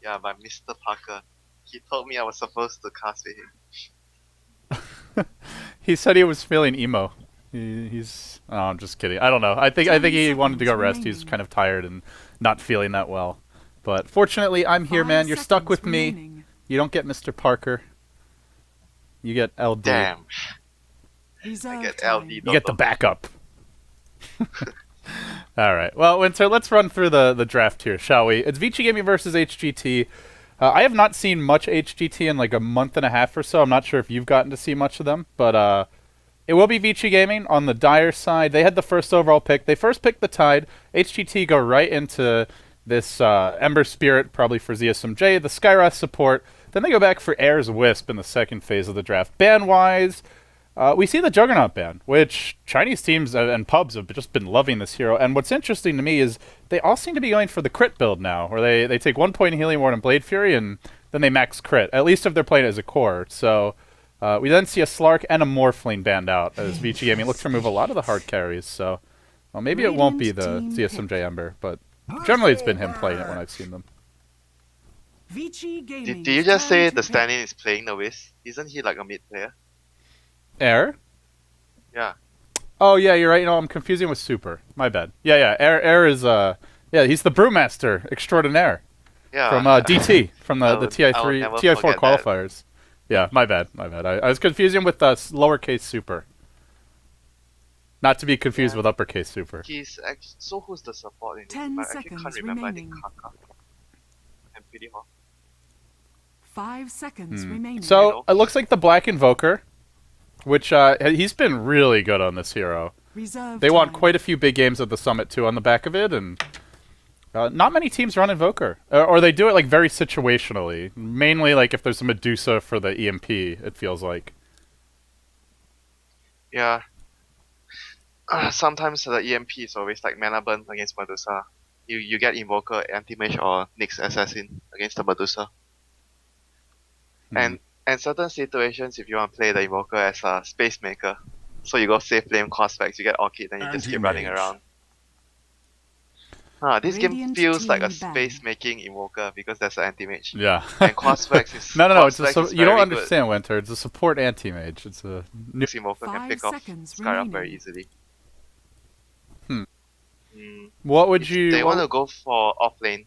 Yeah, by Mr. Parker. He told me I was supposed to cast with him. He said he was feeling emo. He's. Oh, I'm just kidding. I don't know. I think he wanted to go rest. He's kind of tired and not feeling that well. But fortunately, I'm here, man. You're stuck with me. You don't get Mr. Parker. You get LD. Damn. I get LD. You get the backup. All right. Well, Winter, let's run through the draft here, shall we? It's Vici Gaming versus HGT. I have not seen much HGT in like a month and a half or so. I'm not sure if you've gotten to see much of them, but it will be Vici Gaming on the Dire side. They had the first overall pick. They first picked the Tide. HGT go right into this Ember Spirit, probably for ZSMJ, the Skywrath support. Then they go back for Air's Wisp in the second phase of the draft. Ban-wise, we see the Juggernaut ban, which Chinese teams and pubs have just been loving this hero. And what's interesting to me is they all seem to be going for the crit build now, where they take 1 point Healing Ward and Blade Fury, and then they max crit, at least if they're playing it as a core. So we then see a Slark and a Morphling banned out as Vici Gaming looks to remove a lot of the hard carries. So well, maybe it won't be the ZSMJ Ember, but generally it's been him playing it when I've seen them. Did you just say the standing is playing the Wisp? Isn't he like a mid player? Air? Yeah. Oh yeah, you're right. You know, I'm confusing with Super. My bad. Yeah. Air is he's the Brewmaster extraordinaire. Yeah. From DT from the TI4 qualifiers. That. Yeah, my bad. I was confusing with lowercase Super. Not to be confused with uppercase Super. He's so who's the support in 10 it? I actually can't remember. I think Kaka. And pretty hot. 5 seconds remaining. So it looks like the Black Invoker, which he's been really good on this hero. They won quite a few big games at the Summit too on the back of it, and not many teams run Invoker, or they do it like very situationally. Mainly like if there's a Medusa for the EMP, it feels like. Yeah. Sometimes the EMP is always like mana burn against Medusa. You get Invoker, Anti-Mage, or Nyx Assassin against the Medusa. And certain situations, if you want to play the Invoker as a Space Maker, so you go Safe Flame, Cosfax, you get Orchid, then you just keep running around. This game feels like a space-making Invoker because there's an Anti-Mage. Yeah. And Cosfax is... No, you don't understand, Winter. It's a support Anti-Mage. It's a... This Invoker can pick off Skyrim very easily. What would you... They want to go for offlane.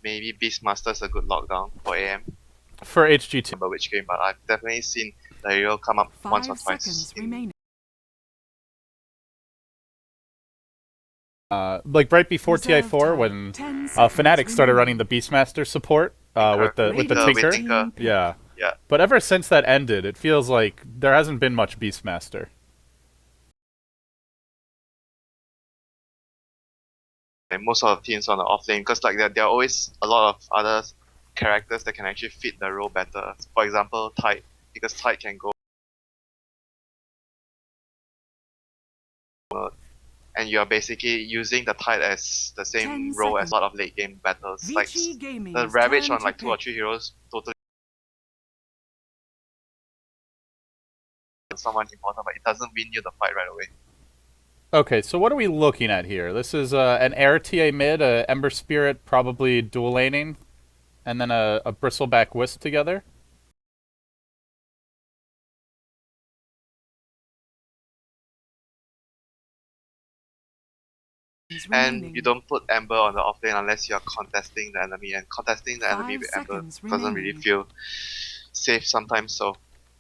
Maybe Beastmaster's a good lockdown for AM. For HGT. Remember which game, but I've definitely seen the hero come up once or twice. Like right before TI4 when Fnatic started running the Beastmaster support with the Tinker. Yeah. But ever since that ended, it feels like there hasn't been much Beastmaster. And most of the teams on the offlane, because like there are always a lot of other characters that can actually fit the role better. For example, Tide, because Tide can go and you are basically using the Tide as the same role as a lot of late game battles. Like the Ravage on like 2 or 3 heroes totally someone important, but it doesn't win you the fight right away. Okay, so what are we looking at here? This is an Air TA mid, a Ember Spirit probably dual laning, and then a Bristleback Wisp together. And you don't put Ember on the offlane unless you're contesting the enemy, and contesting the enemy with Ember doesn't really feel safe sometimes, so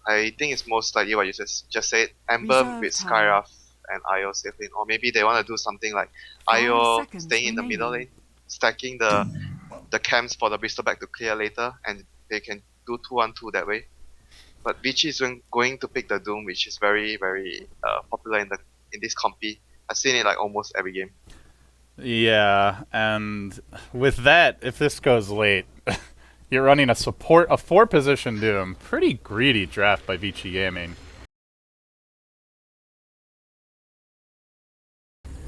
I think it's most likely what you just said, Ember with Skywrath and IO safe lane, or maybe they want to do something like IO staying in the middle lane, stacking the camps for the Bristleback to clear later, and they can do 2-on-2 that way. But Vici is going to pick the Doom, which is very popular in this compy. I've seen it like almost every game. Yeah, and with that, if this goes late, you're running a 4-position Doom. Pretty greedy draft by Vici Gaming.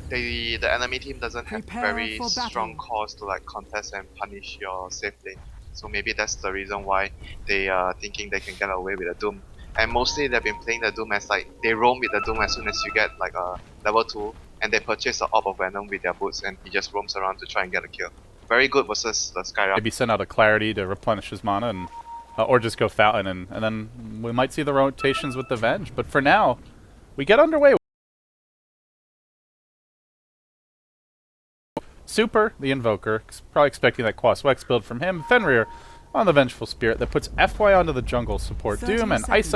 The enemy team doesn't have very strong cause to like contest and punish your safe lane. So maybe that's the reason why they are thinking they can get away with the Doom. And mostly they've been playing the Doom as like, they roam with the Doom as soon as you get like a level 2, and they purchase the Orb of Venom with their boots, and he just roams around to try and get a kill. very good versus the Skyra. Maybe send out a Clarity to replenish his mana, and or just go Fountain, and then we might see the rotations with the Venge. But for now, we get underway. Super, the Invoker, probably expecting that Quas Wex build from him. Fenrir on the Vengeful Spirit that puts FY onto the jungle support Doom, and Ice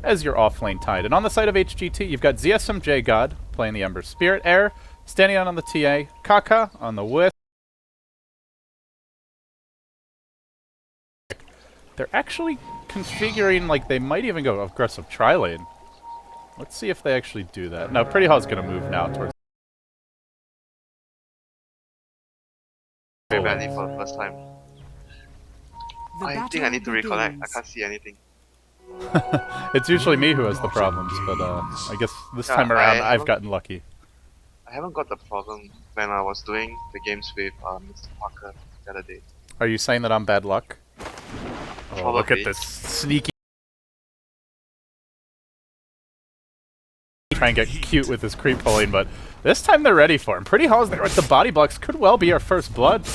as your off-lane Tide. And on the side of HGT, you've got ZSMJ God playing the Ember Spirit, Air standing out on the TA, Kaka on the Wisp. They're actually configuring like they might even go aggressive tri-lane. Let's see if they actually do that. No, Pretty Hall's going to move now towards... Very badly for the first time. I think I need to reconnect. I can't see anything. It's usually me who has the problems, but I guess this time around I've gotten lucky. I haven't got the problem when I was doing the games with Mr. Parker the other day. Are you saying that I'm bad luck? Oh, look at this sneaky... Try and get cute with his creep pulling, but this time they're ready for him. Pretty Hall's there with the body blocks. Could well be our first blood.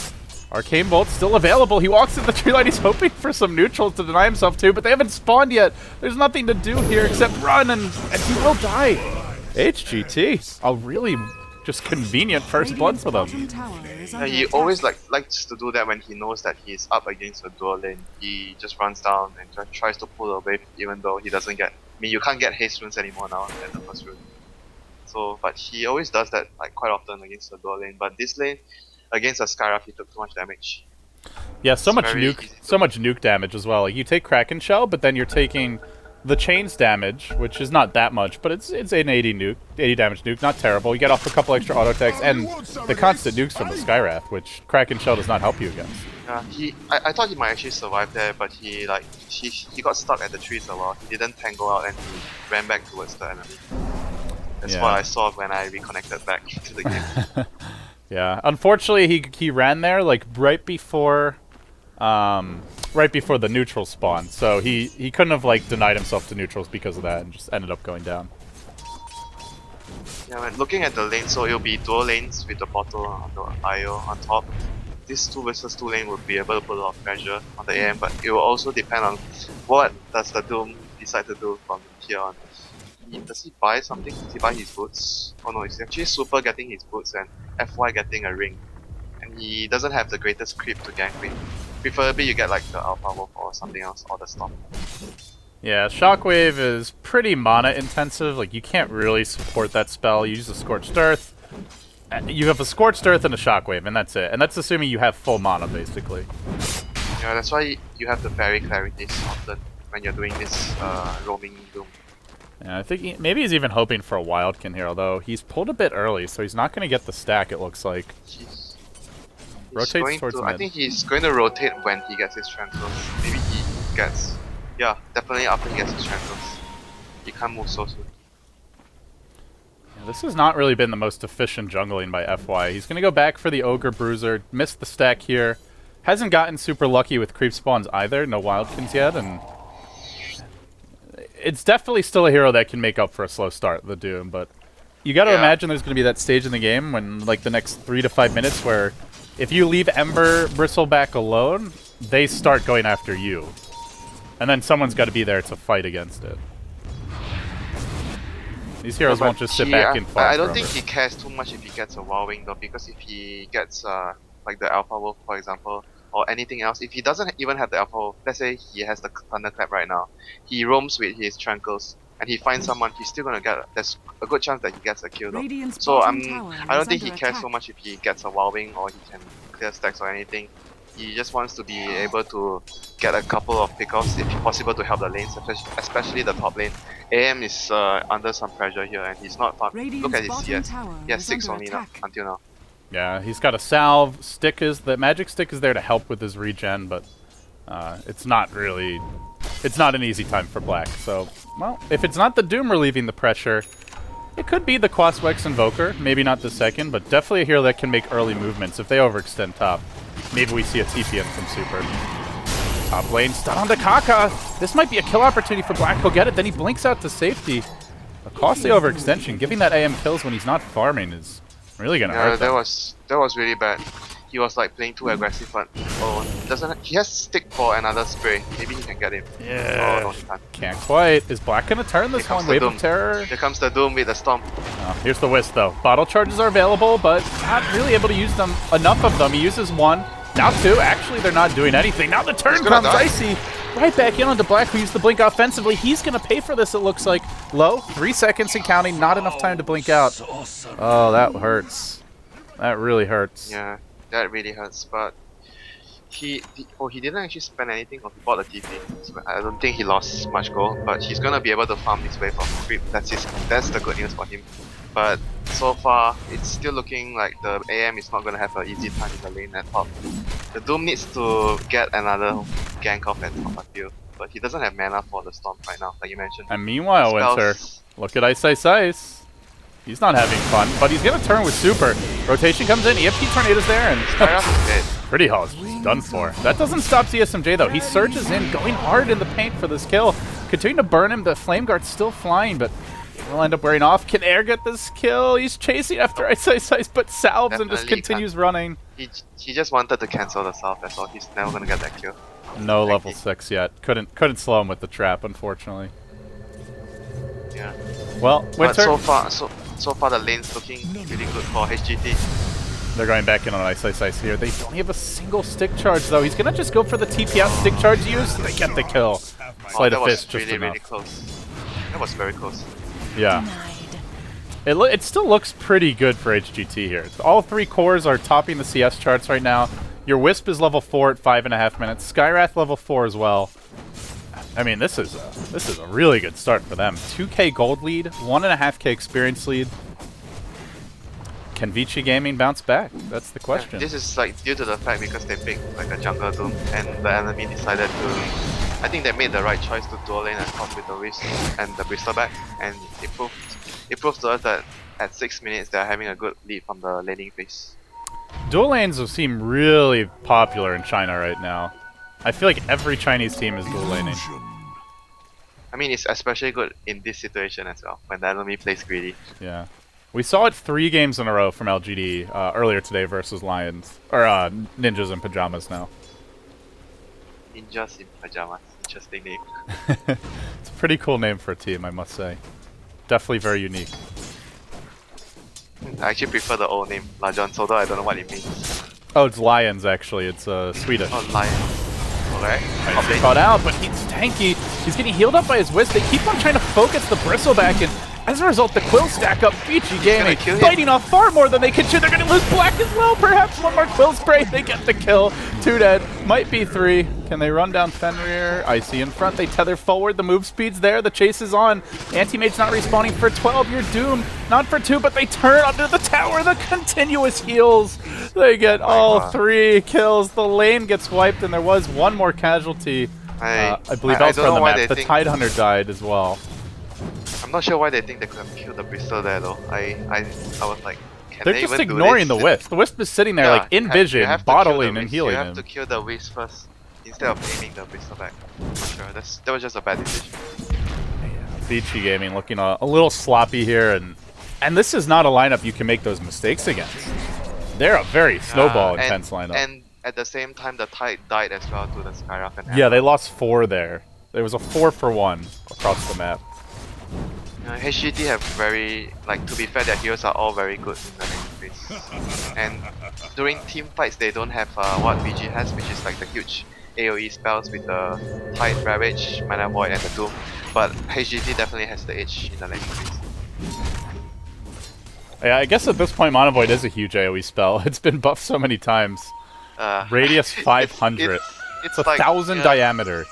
Arcane Bolt still available. He walks in the tree line. He's hoping for some neutrals to deny himself to, but they haven't spawned yet. There's nothing to do here except run, and he will die. HGT, a really just convenient first blood for them. Yeah, he always likes to do that when he knows that he's up against a dual lane. He just runs down and tries to pull away, even though he doesn't get... I mean, you can't get haste runes anymore now in the first rune. So, but he always does that like quite often against the dual lane. But this lane, against a Skyrath, he took too much damage. Yeah, so much nuke damage as well. Like you take Kraken Shell, but then you're taking the chains damage, which is not that much, but it's an 80 damage nuke, not terrible. You get off a couple extra auto attacks and the constant nukes from the Skyrath, which Kraken Shell does not help you against. I thought he might actually survive there, but he got stuck at the trees a lot. He didn't tangle out and he ran back towards the enemy. That's what I saw when I reconnected back to the game. Yeah, unfortunately he ran there like right before the neutral spawn, so he couldn't have like denied himself to neutrals because of that and just ended up going down. Yeah, when looking at the lane, so it'll be dual lanes with the bottle on the IO on top. This 2 versus 2 lane would be able to put a lot of pressure on the AM, but it will also depend on what does the Doom decide to do from here on. Does he buy something? Does he buy his boots? Oh no, he's actually Super getting his boots and FY getting a ring. And he doesn't have the greatest creep to gank with. Preferably you get like the Alpha Wolf or something else, or the Storm. Yeah, Shockwave is pretty mana intensive, like you can't really support that spell. You use a Scorched Earth. You have a Scorched Earth and a Shockwave, and that's it. And that's assuming you have full mana, basically. Yeah, that's why you have the Fairy Clarities often when you're doing this roaming Doom. Yeah, I think maybe he's even hoping for a Wildkin here, although he's pulled a bit early, so he's not going to get the stack, it looks like. Rotates towards mid. I think he's going to rotate when he gets his Tranquils. Maybe he gets... Yeah, definitely after he gets his Tranquils. He can't move so soon. Yeah, this has not really been the most efficient jungling by FY. He's going to go back for the Ogre Bruiser, missed the stack here. Hasn't gotten super lucky with creep spawns either, no Wildkins yet, and... It's definitely still a hero that can make up for a slow start, the Doom, but you got to imagine there's going to be that stage in the game when, like, the next 3 to 5 minutes where if you leave Ember Bristleback alone, they start going after you. And then someone's got to be there to fight against it. These heroes won't just sit back and farm. I don't think he cares too much if he gets a Wowing though, because if he gets like the Alpha Wolf, for example, or anything else, if he doesn't even have the Alpha Wolf, let's say he has the Thunderclap right now, he roams with his Tranquils, and he finds someone, he's still gonna get, there's a good chance that he gets a kill though. So I don't think he cares so much if he gets a Wowing or he can clear stacks or anything. He just wants to be able to get a couple of pickoffs if possible to help the lanes, especially the top lane. AM is under some pressure here and he's not far. Look at his CS. He has 6 only now, until now. Yeah, he's got a salve. The magic stick is there to help with his regen, but it's not an easy time for Black. So, well, if it's not the Doom relieving the pressure, it could be the Quas Wex Invoker. Maybe not the second, but definitely a hero that can make early movements if they overextend top. Maybe we see a TPN from Super. Top lane, stun on the Kaka. This might be a kill opportunity for Black. He'll get it, then he blinks out to safety. A costly overextension. Giving that AM kills when he's not farming is really gonna hurt them. That was really bad. he was like playing too aggressive, but doesn't he has stick for another spray? Maybe he can get him. Yeah. Oh no, he can't. Can't quite. Is Black gonna turn this one? Wave of Terror. Here comes the Doom with the Storm. Oh, here's the Wisp though. Bottle charges are available, but not really able to use them. Enough of them. He uses one. Now two. Actually, they're not doing anything. Now the turn comes. Icy. Right back in onto Black, who used the blink offensively. He's going to pay for this, it looks like. Low, 3 seconds and counting. Not enough time to blink out. Oh, that hurts. That really hurts. Yeah, that really hurts. But he didn't actually spend anything, or he bought a TP. So I don't think he lost much gold, but he's going to be able to farm his way for creep. That's the good news for him. But so far, it's still looking like the AM is not going to have an easy time in the lane at top. The Doom needs to get another gank off at top, I feel. But he doesn't have mana for the Storm right now, like you mentioned. And meanwhile, Winter, look at Ice Ice Ice. He's not having fun, but he's going to turn with Super. Rotation comes in, EFP Tornado's there, and Pretty Hall's done for. That doesn't stop CSMJ though. He surges in, going hard in the paint for this kill. Continuing to burn him, the Flame Guard's still flying, but he'll end up wearing off. Can Air get this kill? He's chasing after Ice Ice Ice, but salves and just continues running. He just wanted to cancel the salve, that's all. He's never gonna get that kill. No level 6 yet. Couldn't slow him with the trap, unfortunately. Yeah. Well, Winter. But so far the lane's looking really good for HGT. They're going back in on Ice Ice Ice here. They don't have a single stick charge though. He's gonna just go for the TP out stick charge use. They get the kill. Sleight of fist just enough. Really close. That was very close. Yeah. It still looks pretty good for HGT here. All 3 cores are topping the CS charts right now. Your Wisp is level 4 at 5.5 minutes. Skywrath level 4 as well. I mean, this is a really good start for them. 2K gold lead, 1.5K experience lead. Can Vici Gaming bounce back? That's the question. Yeah, this is like due to the fact because they picked like a jungle Doom and the enemy decided to. I think they made the right choice to dual lane and top with the Wisp and the Bristleback, and it proves to us that at 6 minutes they're having a good lead from the laning phase. Dual lanes seem really popular in China right now. I feel like every Chinese team is dual laning. I mean, it's especially good in this situation as well, when the enemy plays greedy. Yeah. We saw it 3 games in a row from LGD earlier today versus Lions. Or Ninjas in Pajamas now. Ninjas in Pajamas. Interesting name. It's a pretty cool name for a team, I must say. Definitely very unique. I actually prefer the old name, Lajon, although I don't know what it means. Oh, it's Lions actually. It's Swedish. Oh, Lions. Alright. Nice caught out, but he's tanky. He's getting healed up by his Wisp. They keep on trying to focus the Bristleback, and as a result, the Quill stack up. Vici Gaming biting off far more than they can chew. They're going to lose Black as well. Perhaps one more Quill spray. They get the kill. 2 dead. Might be 3. Can they run down Fenrir? Icy in front. They tether forward. The move speed's there. The chase is on. Anti-Mage's not respawning for 12. You're doomed. Not for 2, but they turn under the tower. The continuous heals. They get all 3 kills. The lane gets wiped, and there was one more casualty. I believe elsewhere on the map. The Tidehunter died as well. I'm not sure why they think they could have killed the Bristol there though. I was like, they're just ignoring the Wisp. The Wisp is sitting there like in vision, bottling and healing him. You have to kill the Wisp first instead of aiming the Bristol back. I'm sure that was just a bad decision. Vici Gaming looking a little sloppy here, and this is not a lineup you can make those mistakes against. They're a very snowball intense lineup. And at the same time, the Tide died as well to the Skyrock. Yeah, they lost 4 there. There was a 4-for-1 across the map. HGT have very, like, to be fair, their heroes are all very good in the lane phase. And during team fights, they don't have what VG has, which is like the huge AoE spells with the Tide, Ravage, Mana Void, and the Doom. But HGT definitely has the edge in the lane phase. Yeah, I guess at this point, Mana Void is a huge AoE spell. It's been buffed so many times. Radius 500. It's 1,000 diameter.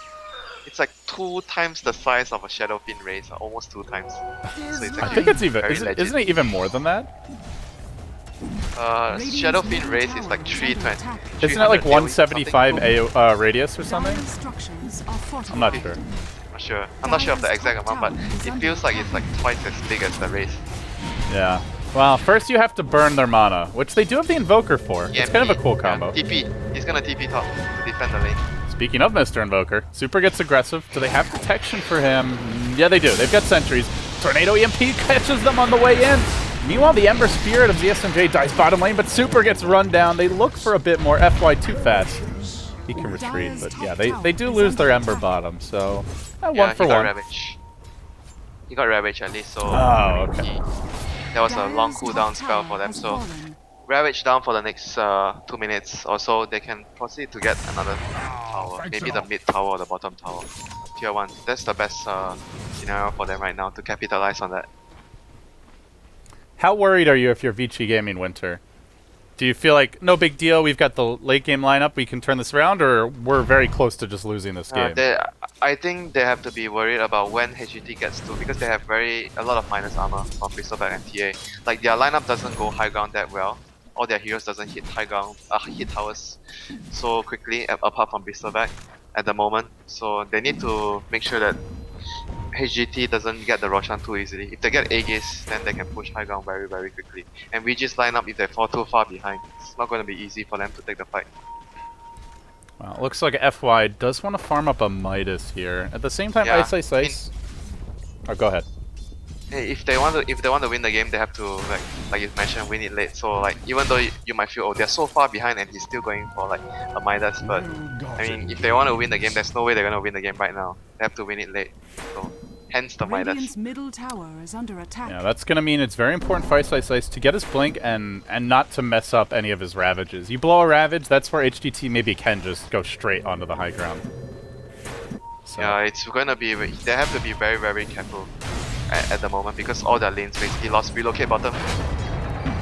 It's like 2 times the size of a Shadowfiend race, almost 2 times. So it's I think it's even. Isn't it even more than that? Shadowfiend race is like 320. Isn't it like 175 radius or something? I'm not sure. I'm not sure of the exact amount, but it feels like it's like twice as big as the race. Yeah. Well, first you have to burn their mana, which they do have the Invoker for. Yeah, it's kind of a cool combo. TP. He's gonna TP top to defend the lane. Speaking of Mr. Invoker, Super gets aggressive. Do they have protection for him? Yeah, they do. They've got sentries. Tornado EMP catches them on the way in. Meanwhile, the Ember Spirit of ZSMJ dies bottom lane, but Super gets run down. They look for a bit more. FY too fast. He can retreat, but yeah, they do lose their Ember bottom, so one for one. Ravage. He got Ravage at least, so Oh, okay. that was a long cooldown spell for them, so Ravage down for the next 2 minutes or so, they can proceed to get another tower. Maybe the mid tower or the bottom tower. Tier 1. That's the best scenario for them right now to capitalize on that. How worried are you if you're Vici Gaming Winter? Do you feel like, no big deal, we've got the late game lineup, we can turn this around, or we're very close to just losing this game? I think they have to be worried about when HGT gets to, because they have a lot of minus armor from Bristleback and TA. Like their lineup doesn't go high ground that well. All their heroes doesn't hit hit towers so quickly, apart from Bristleback at the moment. So they need to make sure that HGT doesn't get the Roshan too easily. If they get Aegis, then they can push high ground very, very quickly. And VG's lineup, if they fall too far behind, it's not going to be easy for them to take the fight. Well, it looks like FY does want to farm up a Midas here. At the same time, Yeah, Ice. Oh, go ahead. Hey, if they want to win the game, they have to like you mentioned, win it late. So like even though you might feel, oh, they're so far behind and he's still going for like a Midas, but I mean, if they want to win the game, there's no way they're gonna win the game right now. They have to win it late. So hence the Midas. Middle tower is under attack. Yeah, that's gonna mean it's very important for Ice to get his blink and not to mess up any of his ravages. You blow a ravage, that's where HGT maybe can just go straight onto the high ground. So. Yeah, it's gonna be. They have to be very, very careful at the moment because all their lanes basically lost relocate bottom.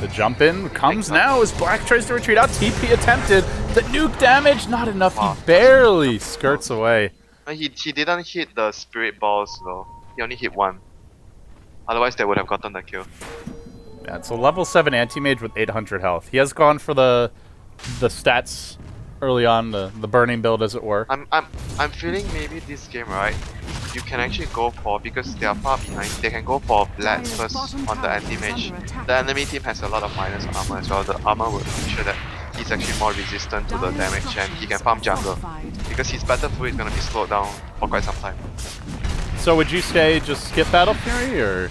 The jump in comes now as Black tries to retreat out. TP attempted. The nuke damage, not enough. He barely skirts away. He didn't hit the spirit balls though. He only hit one. Otherwise, they would have gotten the kill. Yeah, it's a level 7 anti-mage with 800 health. He has gone for the stats early on, the burning build as it were. I'm feeling maybe this game, right, you can actually go for, because they are far behind, they can go for Blades first on the anti-mage. The enemy team has a lot of minus armor as well. The armor will make sure that he's actually more resistant to the damage and he can farm jungle. Because his battle fury is going to be slowed down for quite some time. So would you say just skip Battle Fury, or...?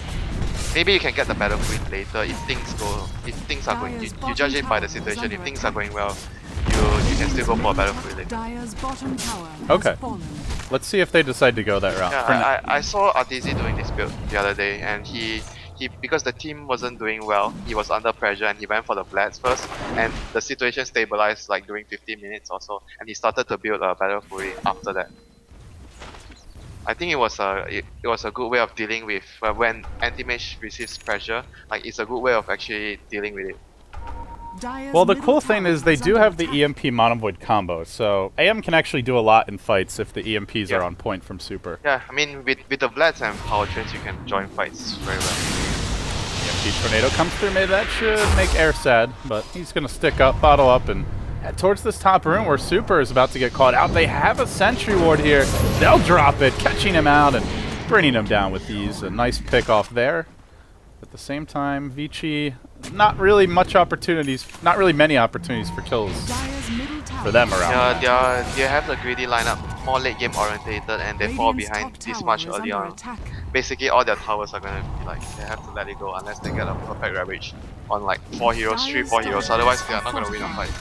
Maybe you can get the battle fury later if things are going, you judge it by the situation. If things are going well, you can still go for a battle fury later. Okay. Let's see if they decide to go that route. Yeah, I saw Arteezy doing this build the other day, and he because the team wasn't doing well, he was under pressure and he went for the Blades first, and the situation stabilized like during 15 minutes or so, and he started to build a battle fury after that. I think it was a good way of dealing with when anti-mage receives pressure. Like it's a good way of actually dealing with it. Well, the cool thing is they do have the EMP Monovoid combo, so AM can actually do a lot in fights if the EMPs are on point from Super. Yeah, I mean, with the Blades and Power Trains, you can join fights very well. EMP Tornado comes through, maybe that should make Air sad, but he's going to stick up, bottle up, and head towards this top room where Super is about to get caught out. They have a Sentry Ward here. They'll drop it, catching him out and bringing him down with ease. A nice pick off there. At the same time, Vici, not really many opportunities for kills for them around. Yeah, they have the greedy lineup, more late game orientated, and they fall behind this much early on. Basically, all their towers are gonna be like, they have to let it go unless they get a perfect Ravage on like 4 heroes, 3-4 heroes, otherwise they are not gonna win a fight.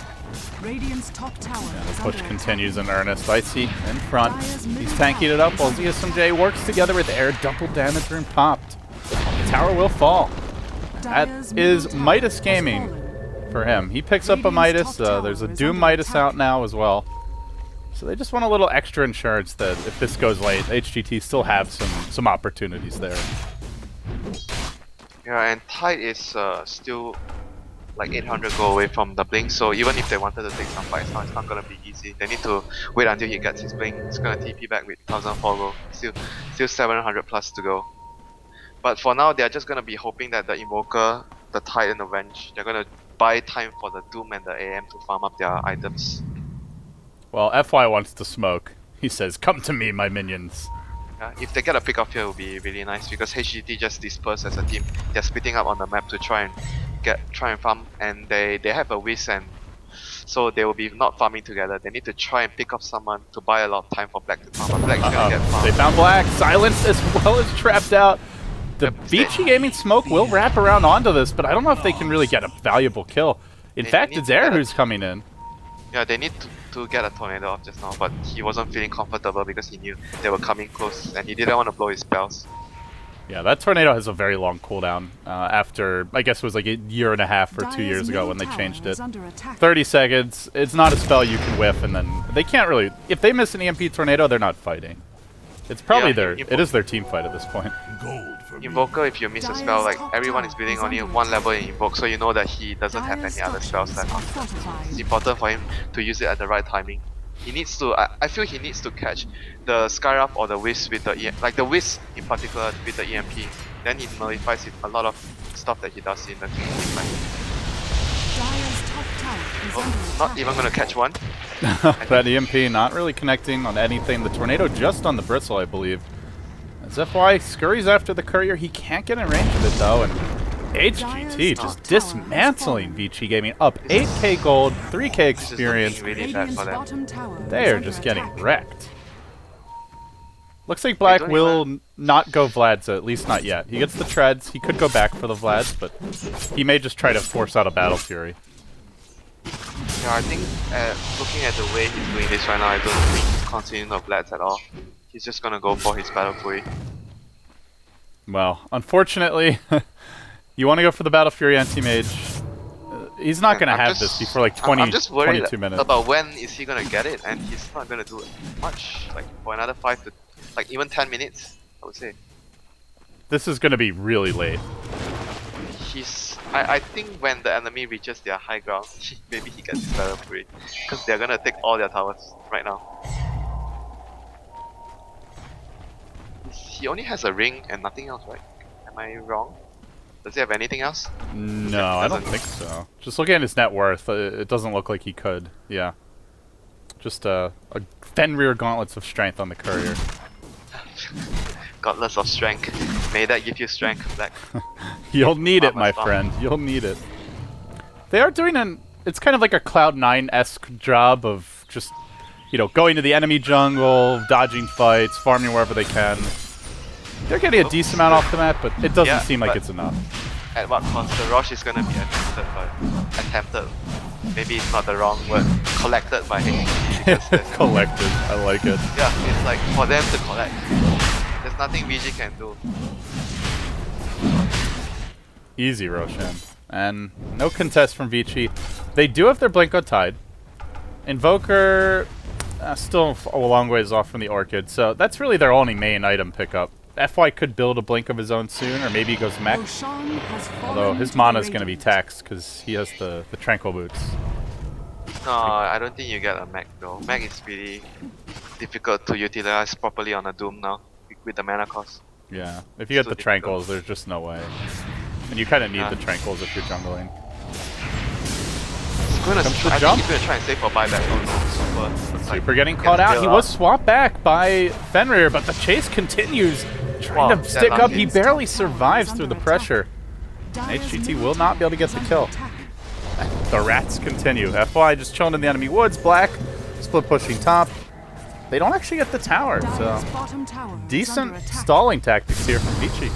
The push continues in earnest. Icy in front. He's tanking it up while ZSMJ works together with Air. Double damage room popped. The tower will fall. That is Midas Gaming for him. He picks up a Midas. There's a Doom Midas out now as well. So they just want a little extra insurance that if this goes late, HGT still have some opportunities there. Yeah, and Tide is still like 800 go away from the blink, so even if they wanted to take some fights now, it's not gonna be easy. They need to wait until he gets his blink. It's gonna TP back with 1004 go. Still 700 plus to go. But for now, they're just gonna be hoping that the Invoker, the Tide and the Venge, they're gonna buy time for the Doom and the AM to farm up their items. Well, FY wants to smoke. He says, "Come to me, my minions." Yeah, if they get a pick off here, it would be really nice because HGT just dispersed as a team. They're splitting up on the map to try and farm, and they have a Whis, and so they will be not farming together. They need to try and pick up someone to buy a lot of time for Black to farm. But Black's gonna get farmed. They found Black, silenced as well as trapped out. The Vici Gaming smoke will wrap around onto this, but I don't know if they can really get a valuable kill. In fact, it's Air who's coming in. Yeah, they need to get a tornado off just now, but he wasn't feeling comfortable because he knew they were coming close and he didn't want to blow his spells. Yeah, that tornado has a very long cooldown after, I guess it was like a year and a half or 2 years ago when they changed it. 30 seconds, it's not a spell you can whiff, and then they can't really, if they miss an EMP tornado, they're not fighting. It's probably it is their team fight at this point. Invoker, if you miss a spell, like everyone is building only one level in Invoke, so you know that he doesn't have any other spells left. It's important for him to use it at the right timing. He needs to, I feel he needs to catch the Skyruff or the Wisp with the like the Wisp in particular with the EMP. Then it nullifies a lot of stuff that he does in the team fight. Oh, not even gonna catch one. That EMP not really connecting on anything. The tornado just on the bristle, I believe. As FY scurries after the courier, he can't get in range of it though, and HGT just dismantling Vici Gaming. Up 8k gold, 3k experience. Really bad for them. They are just getting wrecked. Looks like Black will not go Vlad's, at least not yet. He gets the treads, he could go back for the Vlad's, but he may just try to force out a Battle Fury. Yeah, I think looking at the way he's doing this right now, I don't think he's considering of Vlad's at all. He's just gonna go for his Battle Fury. Well, unfortunately, you want to go for the Battle Fury anti-mage. He's not going to have this before like 22 minutes. I'm just worried about when is he going to get it, and he's not going to do much, like for another 5 to, like even 10 minutes, I would say. This is going to be really late. I think when the enemy reaches their high ground, maybe he gets his Battle Fury, because they're going to take all their towers right now. He only has a ring and nothing else, right? Am I wrong? Does he have anything else? No, I don't think so. Just looking at his net worth, it doesn't look like he could. Yeah. Just a Fenrir Gauntlets of Strength on the courier. Gauntlets of Strength. May that give you strength, Black. You'll need it, my friend. You'll need it. They are doing it's kind of like a Cloud9-esque job of just, you know, going to the enemy jungle, dodging fights, farming wherever they can. They're getting a decent amount off the map, but it doesn't seem like it's enough. At what cost? The rush is gonna be attempted. Maybe it's not the wrong word. Collected by HGT. Collected. I like it. Yeah, it's like for them to collect. There's nothing VG can do. Easy, Roshan. And no contest from Vici. They do have their Blinko tied. Invoker still a long ways off from the Orchid, so that's really their only main item pickup. FY could build a Blink of his own soon, or maybe he goes mech. Although his mana is going to be taxed because he has the Tranquil Boots. No, I don't think you get a mech though. Mech is really difficult to utilize properly on a Doom now with the mana cost. Yeah, if you get the Tranquils, there's just no way. And you kind of need the Tranquils if you're jungling. I think he's gonna try and save for buyback. Oh no, Super getting caught out. He was swapped back by Fenrir, but the chase continues. Trying to stick up, he barely survives through the pressure. And HGT will not be able to get the kill. The rats continue. FY just chilling in the enemy woods. Black split pushing top. They don't actually get the tower, so decent stalling tactics here from Vici.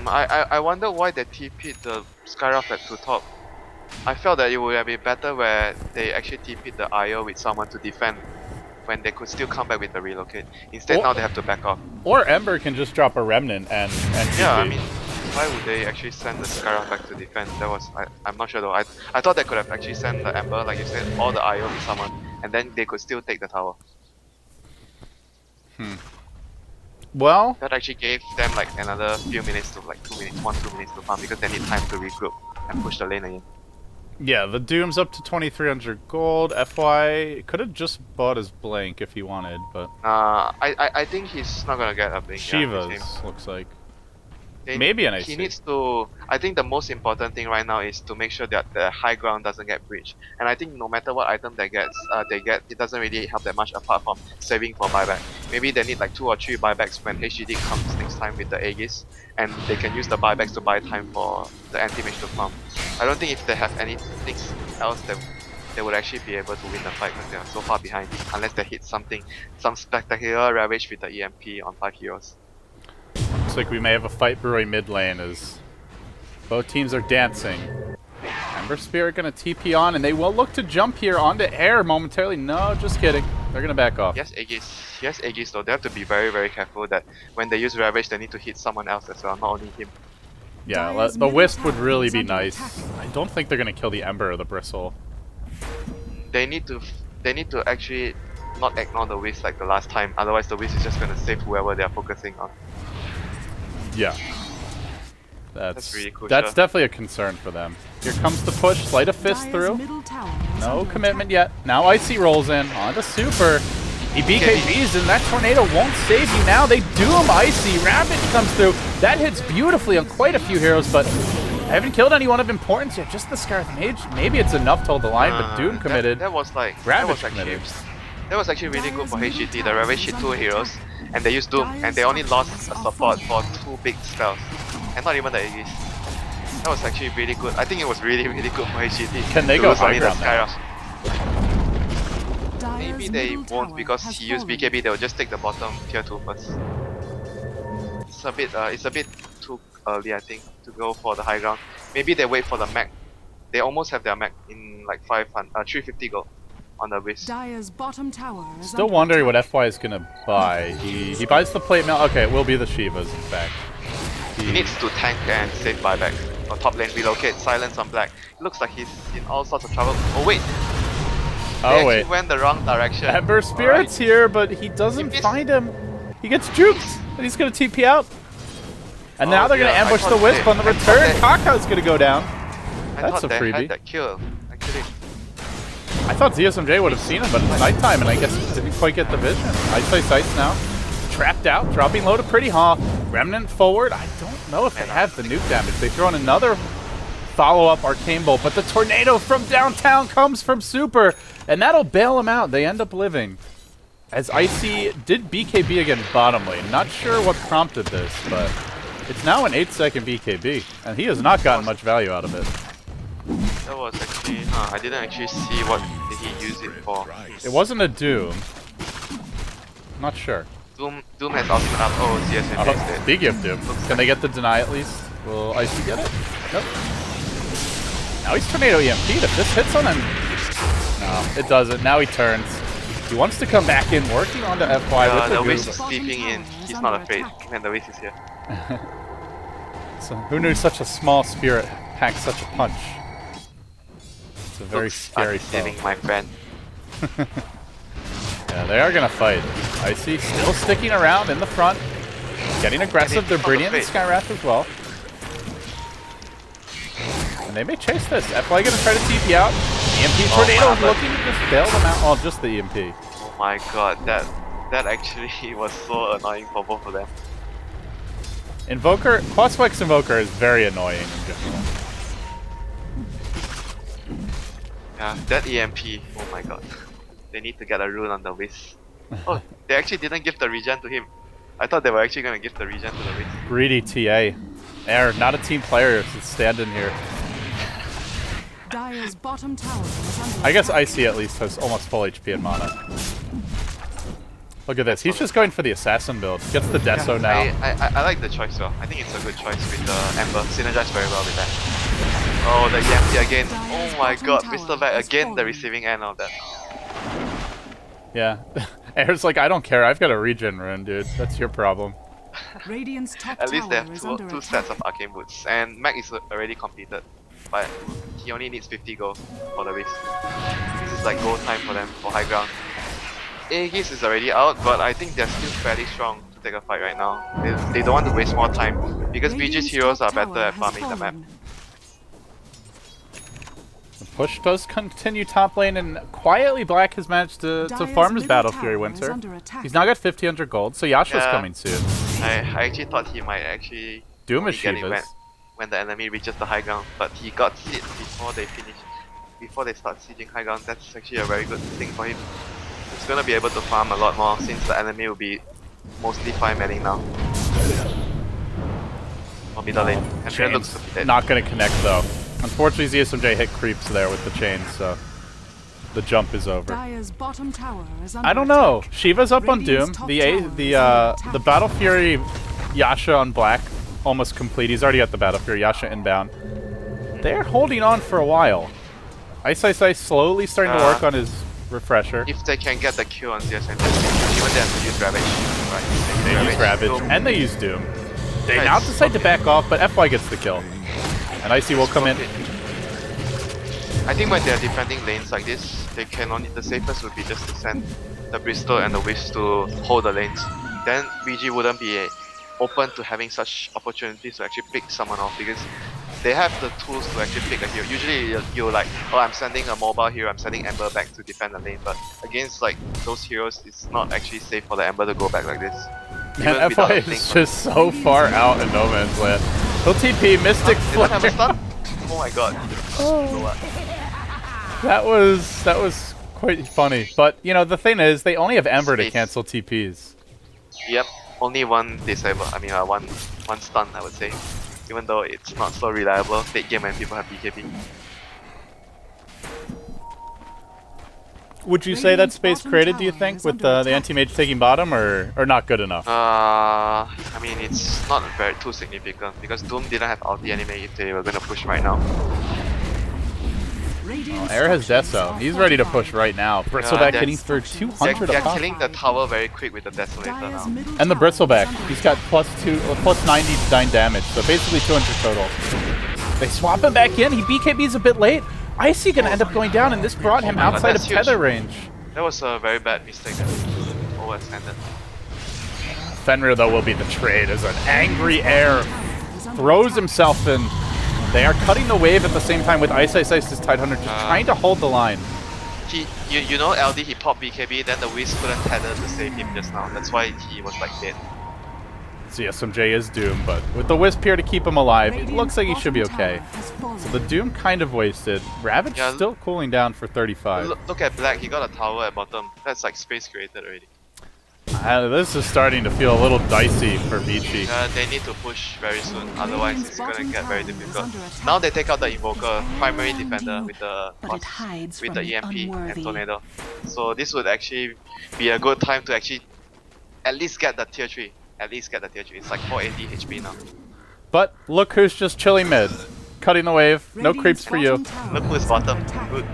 I wonder why they TP'd the Skyruff to top. I felt that it would be better where they actually TP'd the IO with someone to defend when they could still come back with the relocate. Instead now they have to back off. Or Ember can just drop a remnant and yeah, I mean, why would they actually send the Skyruff back to defend? That was I'm not sure though. I thought they could have actually sent the Ember, like you said, or the IO with someone, and then they could still take the tower. Well, that actually gave them like another few minutes to 2 minutes to farm because they need time to regroup and push the lane again. Yeah, the Doom's up to 2,300 gold. FY could have just bought his Blink if he wanted, but I think he's not gonna get a Blink. Shiva's looks like. Maybe an AC. He needs to. I think the most important thing right now is to make sure that the high ground doesn't get breached. And I think no matter what item they get, it doesn't really help that much apart from saving for buyback. Maybe they need like 2 or 3 buybacks when HGT comes next time with the Aegis, and they can use the buybacks to buy time for the anti-mage to farm. I don't think if they have anything else that they would actually be able to win the fight because they are so far behind, unless they hit some spectacular ravage with the EMP on 5 heroes. Looks like we may have a fight brewing mid lane as both teams are dancing. Ember Spirit gonna TP on, and they will look to jump here onto air momentarily. No, just kidding. They're gonna back off. Yes, Aegis though. They have to be very, very careful that when they use Ravage, they need to hit someone else as well, not only him. Yeah, the Wisp would really be nice. I don't think they're gonna kill the Ember or the Bristle. They need to actually not ignore the Wisp like the last time. Otherwise, the Wisp is just gonna save whoever they are focusing on. Yeah. That's really crucial. That's definitely a concern for them. Here comes the push, sleight of fist through. No commitment yet. Now Icy rolls in onto Super. He BKBs and that tornado won't save you now. They doom Icy. Ravage comes through. That hits beautifully on quite a few heroes, but I haven't killed anyone of importance yet. Just the Scarlet Mage. Maybe it's enough to hold the line, but Doom committed. That was Ravage committed. That was actually really good for HGT. The Ravage hit 2 heroes, and they used Doom, and they only lost a support for 2 big spells. And not even the Aegis. That was actually really good. I think it was really, really good for HGT. Can they go high ground now? Maybe they won't because he used BKB. They'll just take the bottom tier 2 first. It's a bit too early, I think, to go for the high ground. Maybe they wait for the mech. They almost have their mech in like 350 gold on the Wisp. Still wondering what FY is gonna buy. He buys the plate mail. Okay, it will be the Shivas in fact. He needs to tank and save buyback. Or top lane relocate, silence on black. It looks like he's in all sorts of trouble. Oh wait! They went the wrong direction. Ember Spirit's here, but he doesn't find him. He gets juked, and he's gonna TP out. And now they're gonna ambush the Wisp on the return. Kaka's gonna go down. That's a freebie. Had that kill, actually. I thought ZSMJ would have seen him, but it's nighttime, and I guess he didn't quite get the vision. Ice Sights now. Trapped out, dropping low to Pretty Haw. Remnant forward. I don't know if they have the nuke damage. They throw in another follow-up Arcane Bolt, but the tornado from downtown comes from Super, and that'll bail them out. They end up living. As Icy did BKB against bottom lane. Not sure what prompted this, but it's now an 8-second BKB, and he has not gotten much value out of it. That was actually, I didn't actually see what did he use it for. It wasn't a Doom. Not sure. Doom has ultimate up. Oh, ZSMJ is dead. Big gift Doom. Can they get the deny at least? Will Icy get it? Nope. Now he's Tornado EMP'd. If this hits on him... No, it doesn't. Now he turns. He wants to come back in, working on the FY with the Wisp is sleeping in. He's not afraid. Man, the Wisp is here. So, who knew such a small spirit packs such a punch? It's a very scary foe. My friend. Yeah, they are gonna fight. Icy still sticking around in the front, getting aggressive. They're bringing in the Skywrath as well, and they may chase this. FY gonna try to TP out. EMP tornado looking to just bail them out. Oh, just the EMP. Oh my god, that actually was so annoying for both of them. Invoker, Quasflex Invoker is very annoying in general. Yeah, that EMP. Oh my god. They need to get a rune on the Wisp. Oh, they actually didn't give the regen to him. I thought they were actually going to give the regen to the Wisp. Greedy TA. They're not a team player, so stand in here. Dire's bottom tower is under I guess Icy at least has almost full HP and mana. Look at this. He's just going for the assassin build. Gets the Deso now. I like the choice though. I think it's a good choice with the Ember. Synergize very well with that. Oh, the EMP again. Oh my god, Mr. Back again, the receiving end of that. Yeah. Air's like, I don't care. I've got a regen rune, dude. That's your problem. Radiant's top At least they tower have is two under sets attack. of Arcane Boots. And Mac is already completed. But he only needs 50 gold for the Wisp. This is like gold time for them for high ground. Aegis is already out, but I think they're still fairly strong to take a fight right now. They don't want to waste more time because VG's heroes are better at farming the map. The push does continue top lane, and quietly Black has managed to farm his Battle Fury Winter. He's now got 1500 gold, so Yasha's coming soon. I actually thought he might actually Doom is get it when the enemy reaches the high ground, but he got hit before they finish. Before they start sieging high ground. That's actually a very good thing for him. He's gonna be able to farm a lot more since the enemy will be mostly 5-manning now. Or middle lane. And it looks to be dead. Not gonna connect though. Unfortunately, ZSMJ hit creeps there with the chain, so the jump is over. Bottom tower is under I don't know. Shiva's up on Doom. The Battle Fury Yasha on black, almost complete. He's already at the battlefield. Yasha inbound. They're holding on for a while. Ice slowly starting to work on his refresher. If they can get the kill on ZSM, even they have to use Ravage. Right? They use Ravage, and they use Doom. They now decide to back off, but FY gets the kill. And Icy will come in. I think when they're defending lanes like this, they can only, the safest would be just to send the Bristol and the Wisp to hold the lanes. Then VG wouldn't be open to having such opportunities to actually pick someone off, because they have the tools to actually pick a hero. Usually you're like, oh, I'm sending a mobile hero, I'm sending Ember back to defend the lane, but against like those heroes, it's not actually safe for the Ember to go back like this. Man, FY is just so far out in no man's land. He'll TP, Mystic Flare. Have a stun? Oh my god. That was quite funny. But, you know, the thing is, they only have Ember to cancel TPs. Yep, only one disable, one stun, I would say. Even though it's not so reliable late game when people have BKB. Would you say that space created, do you think, with the anti-mage taking bottom, or not good enough? I mean, it's not too significant, because Doom didn't have ulti anyway if they were gonna push right now. Air has Deso. He's ready to push right now. Bristleback hitting for 200 They're a pop. killing the tower very quick with the Desolator now. And the Bristleback, he's got plus 99 damage, so basically 200 total. They swap him back in. He BKB's a bit late. Icy gonna end up going down, and this brought him outside of tether range. That was a very bad mistake that overextended. Fenrir, though, will be the trade as an angry Air throws himself in. They are cutting the wave at the same time with Ice is Tidehunter, just trying to hold the line. You know LD, he popped BKB, then the Wisp couldn't tether to save him just now. That's why he was like dead. So SMJ is Doom, but with the Wisp here to keep him alive, it looks like he should be okay. So the Doom kind of wasted. Ravage still cooling down for 35. Look at Black, he got a tower at bottom. That's like space created already. This is starting to feel a little dicey for Vici. They need to push very soon, otherwise it's gonna get very difficult. Now they take out the Invoker, primary defender with the EMP and Tornado. So this would actually be a good time to actually at least get the tier 3. It's like 480 HP now. But look who's just chilling mid. Cutting the wave, no creeps for you. Look who's bottom, good.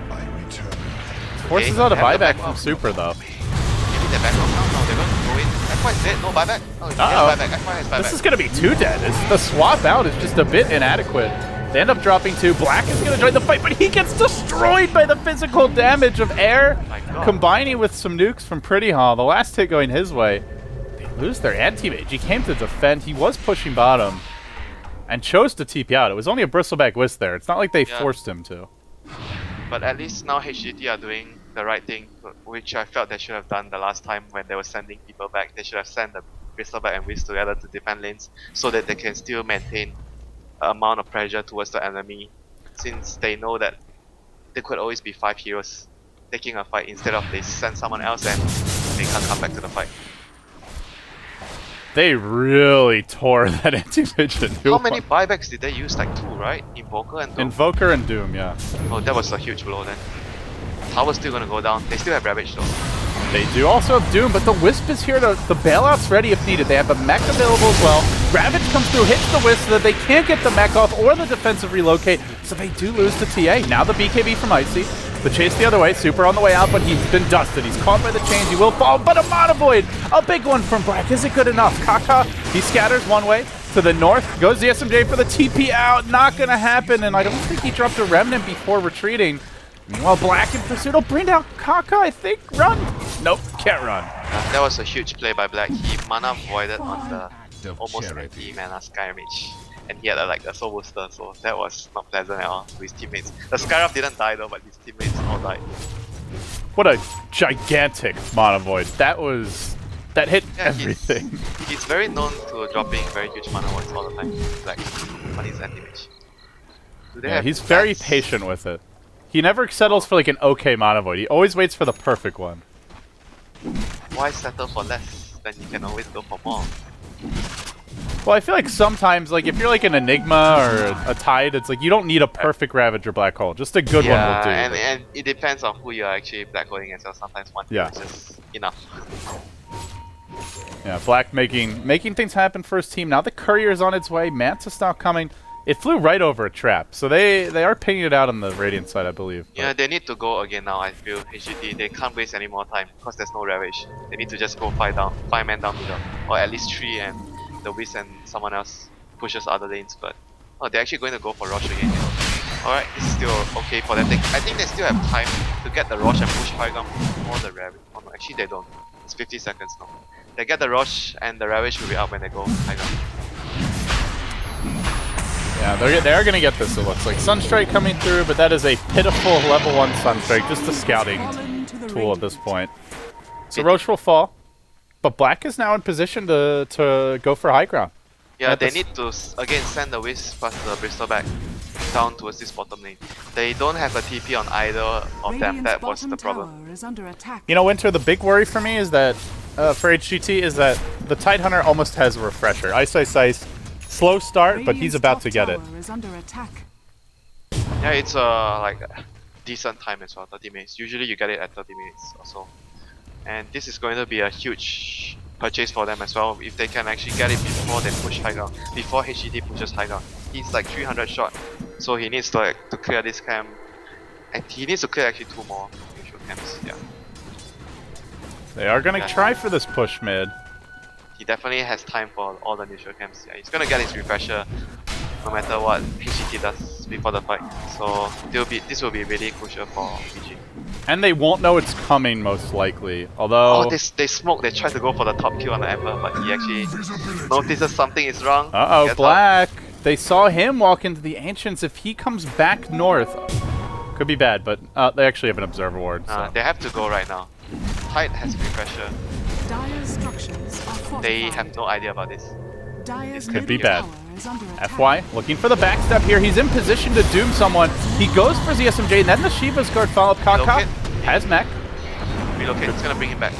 Forces out a buyback from Super though. Maybe they're back off now, no, they're going to go in. F1 is dead, no buyback. Oh, buyback. F1 is buyback. This is going to be too dead. The swap out is just a bit inadequate. They end up dropping 2. Black is going to join the fight, but he gets destroyed by the physical damage of Air, combining with some nukes from Pretty Hall. The last hit going his way. They lose their anti-mage. He came to defend. He was pushing bottom and chose to TP out. It was only a Bristleback Wisp there. It's not like they forced him to. But at least now HGT are doing the right thing, which I felt they should have done the last time when they were sending people back. They should have sent the Bristleback and Wisp together to defend lanes so that they can still maintain an amount of pressure towards the enemy, since they know that there could always be 5 heroes taking a fight instead of they send someone else and they can't come back to the fight. They really tore that anti-mage. How many buybacks did they use? Like 2, right? Invoker and Doom? Invoker and Doom, yeah. Oh, that was a huge blow then. Tower's still gonna go down. They still have Ravage though. They do also have Doom, but the Wisp is here to... The bailout's ready if needed. They have a mech available as well. Ravage comes through, hits the Wisp so that they can't get the mech off or the defensive relocate, so they do lose to TA. Now the BKB from Icy. The chase the other way. Super on the way out, but he's been dusted. He's caught by the chains. He will fall, but a Mana Void! A big one from Black. Is it good enough? Kaka, he scatters one way. To the north, goes the SMJ for the TP out. Not gonna happen, and I don't think he dropped a Remnant before retreating. Meanwhile, Black in pursuit will bring down Kaka, I think. Run! Nope, can't run. That was a huge play by Black. He Mana Voided on the almost empty Mana Skyrmage. And he had like a Soul Booster, so that was not pleasant at all to his teammates. The Skyruff didn't die though, but his teammates all died. What a gigantic Mana Void. That hit everything. He's very known to dropping very huge Mana Voids all the time, like on his anti-mage. Yeah, he's very patient with it. He never settles for like an okay Mana Void. He always waits for the perfect one. Why settle for less when you can always go for more? Well, I feel like sometimes, like if you're like an Enigma or a Tide, it's like you don't need a perfect Ravage or Black Hole. Just a good one will do. And it depends on who you're actually Black Holing as well. Sometimes one is just enough. Yeah, Black making things happen for his team. Now the courier's on its way. Mantis now coming. It flew right over a trap, so they are pinging it out on the Radiant side, I believe. Yeah, they need to go again now. I feel HGT they can't waste any more time because there's no Ravage. They need to just go 5 men down middle, or at least 3, and the Wiz and someone else pushes other lanes. But oh, they're actually going to go for Rosh again. Alright, this is still okay for them. I think they still have time to get the Rosh and push high ground before the Ravage. Oh no, actually they don't. It's 50 seconds now. They get the Rosh and the Ravage will be up when they go high ground. Yeah, they are going to get this, it looks like. Sunstrike coming through, but that is a pitiful level 1 Sunstrike. Just a scouting tool at this point. So Roche will fall, but Black is now in position to go for high ground. Yeah, they need to again send the Wisp plus the Bristol back down towards this bottom lane. They don't have a TP on either of them. That was the problem. You know, Winter, the big worry for me is that for HGT is that the Tidehunter almost has a refresher. Ice, slow start, but he's about to get it. Yeah, it's like a decent time as well, 30 minutes. Usually you get it at 30 minutes or so. And this is going to be a huge purchase for them as well if they can actually get it before they push high ground, before HGT pushes high ground. He's like 300 short, so he needs to clear this camp, and he needs to clear actually 2 more neutral camps. Yeah. They are gonna try for this push mid. He definitely has time for all the neutral camps. Yeah, he's gonna get his refresher no matter what HGT does before the fight. So this will be really crucial for VG. And they won't know it's coming most likely. Although they smoke, they try to go for the top kill on the Ember, but he actually notices something is wrong. Uh-oh, Black. They saw him walk into the Ancients. If he comes back north, could be bad, but they actually have an Observer Ward. So. They have to go right now. Tide has refresher. They have no idea about this. This could be bad. FY looking for the backstep here. He's in position to doom someone. He goes for ZSMJ, and then the Shiva's guard follow-up. Kaka has mech. Relocate, it's gonna bring him back.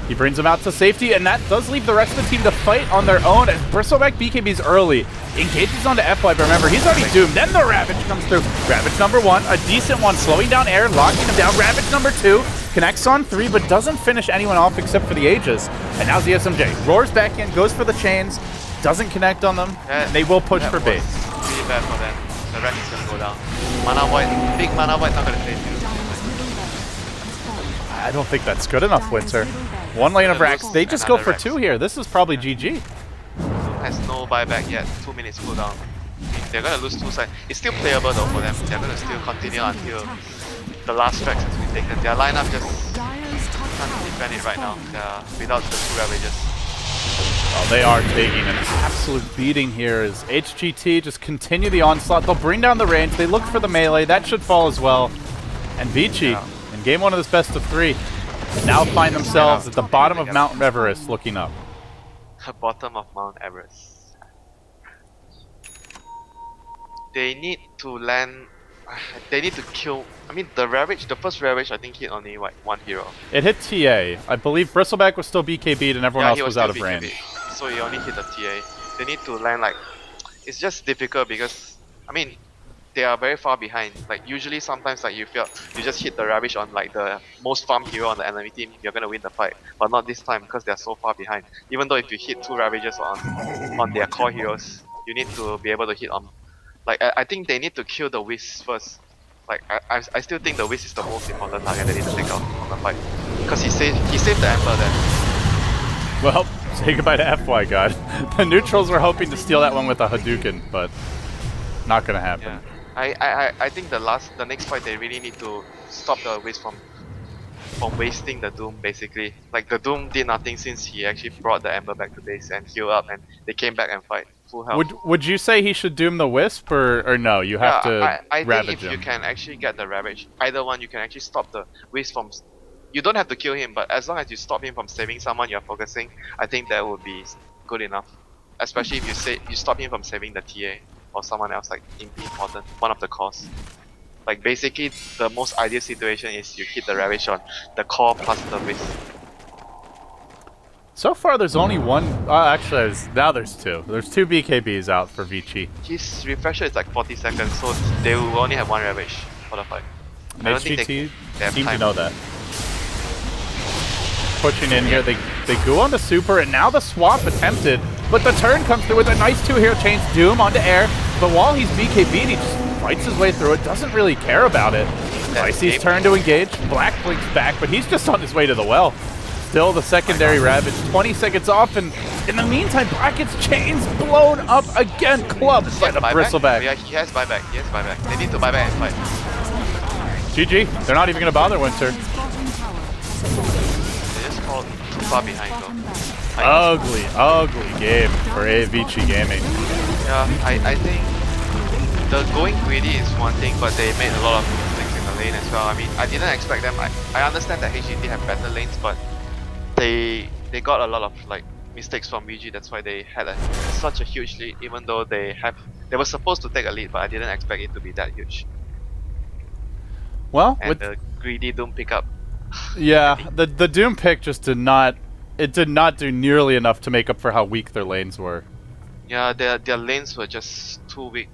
He brings him out to safety, and that does leave the rest of the team to fight on their own as Bristleback BKB's early. Engages onto FY, but remember, he's already doomed. Then the Ravage comes through. Ravage number 1, a decent one, slowing down air, locking him down. Ravage number 2, connects on 3, but doesn't finish anyone off except for the Aegis. And now ZSMJ roars back in, goes for the chains, doesn't connect on them, and they will push for base. Really bad for them. The rank is gonna go down. Mana Void, big Mana Void, not gonna play through. I don't think that's good enough, Winter. 1 lane of racks. They just go for 2 here. This is probably GG. Has no buyback yet. 2 minutes cooldown. They're gonna lose 2 sides. It's still playable though for them. They're gonna still continue until the last tracks has been taken. Their lineup just can't defend it right now. Without the 2 Ravages. Oh, they are taking an absolute beating here as HGT just continue the onslaught. They'll bring down the range. They look for the melee. That should fall as well. And Vici, in game 1 of this best of 3, now find themselves at the bottom of Mount Everest looking up. Bottom of Mount Everest. They need to land. They need to kill. I mean, the Ravage, the first Ravage, I think hit only like 1 hero. It hit TA. I believe Bristleback was still BKB'd and everyone else was out of BKB, range. so he only hit the TA. They need to land like. It's just difficult because, I mean, they are very far behind. Like usually, sometimes like you just hit the Ravage on like the most farm hero on the enemy team, you're gonna win the fight. But not this time because they're so far behind. Even though if you hit 2 Ravages on their core heroes, you need to be able to hit on. Like I think they need to kill the Wisp first. Like I still think the Wisp is the most important target they need to take out on the fight because he saved the Ember there. Well, say goodbye to FY God. The neutrals were hoping to steal that one with a Hadouken, but not gonna happen. Yeah. I think the next fight they really need to stop the Wisp from wasting the Doom basically. Like the Doom did nothing since he actually brought the Ember back to base and heal up, and they came back and fight full health. Would you say he should Doom the Wisp or no? You have to I Ravage think if him. you can actually get the Ravage, either one you can actually stop the Wisp from. You don't have to kill him, but as long as you stop him from saving someone you're focusing, I think that would be good enough. Especially if you stop him from saving the TA or someone else like important, one of the cores. Like basically the most ideal situation is you hit the Ravage on the core plus the Wisp. So far there's only one, actually now there's 2. There's 2 BKBs out for Vici. His refresher is like 40 seconds, so they will only have 1 Ravage for the fight. And HGT they have seem time. to know that. pushing in here. They go on the super, and now the swap attempted, but the turn comes through with a nice 2-hero chains. Doom onto air, but while he's BKB'd, he just fights his way through it, doesn't really care about it. Icy's turn to engage, Black blinks back, but he's just on his way to the well. Still the secondary Ravage, 20 seconds off, and in the meantime, Black gets chains blown up again, clubbed by the Bristleback. Yeah, he has buyback, They need to buy back and fight. GG, they're not even going to bother Winter. They just called too far behind though. Ugly game for Avicii Gaming. Yeah, I think the going greedy is one thing, but they made a lot of mistakes in the lane as well. I mean, I didn't expect them. I understand that HGT have better lanes, but they got a lot of like mistakes from VG. That's why they had such a huge lead, even though they were supposed to take a lead, but I didn't expect it to be that huge. Well, and with the greedy Doom pickup. Yeah, the Doom pick just did not do nearly enough to make up for how weak their lanes were. Yeah, their lanes were just too weak,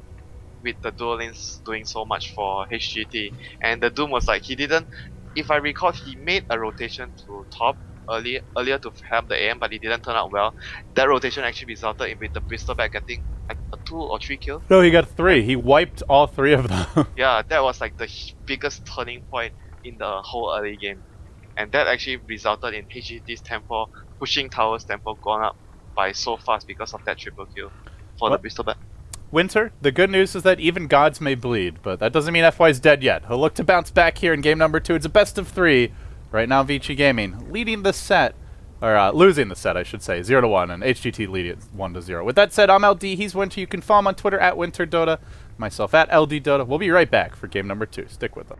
with the dual lanes doing so much for HGT. And the Doom was like, he didn't, if I recall, he made a rotation to top earlier to help the AM, but it didn't turn out well. That rotation actually resulted in with the Bristleback getting like a 2 or 3 kill. No, he got 3. He wiped all 3 of them. Yeah, that was like the biggest turning point in the whole early game. And that actually resulted in HGT's tempo, pushing towers tempo gone up by so fast because of that triple kill for the Bristleback. Winter, the good news is that even gods may bleed, but that doesn't mean FY's dead yet. He'll look to bounce back here in game number 2. It's a best of 3. Right now, Avicii Gaming leading the set, or losing the set, I should say, 0-1, and HGT leading it 1-0. With that said, I'm LD, he's Winter. You can follow him on Twitter at WinterDota, myself at LD Dota. We'll be right back for game number 2. Stick with them.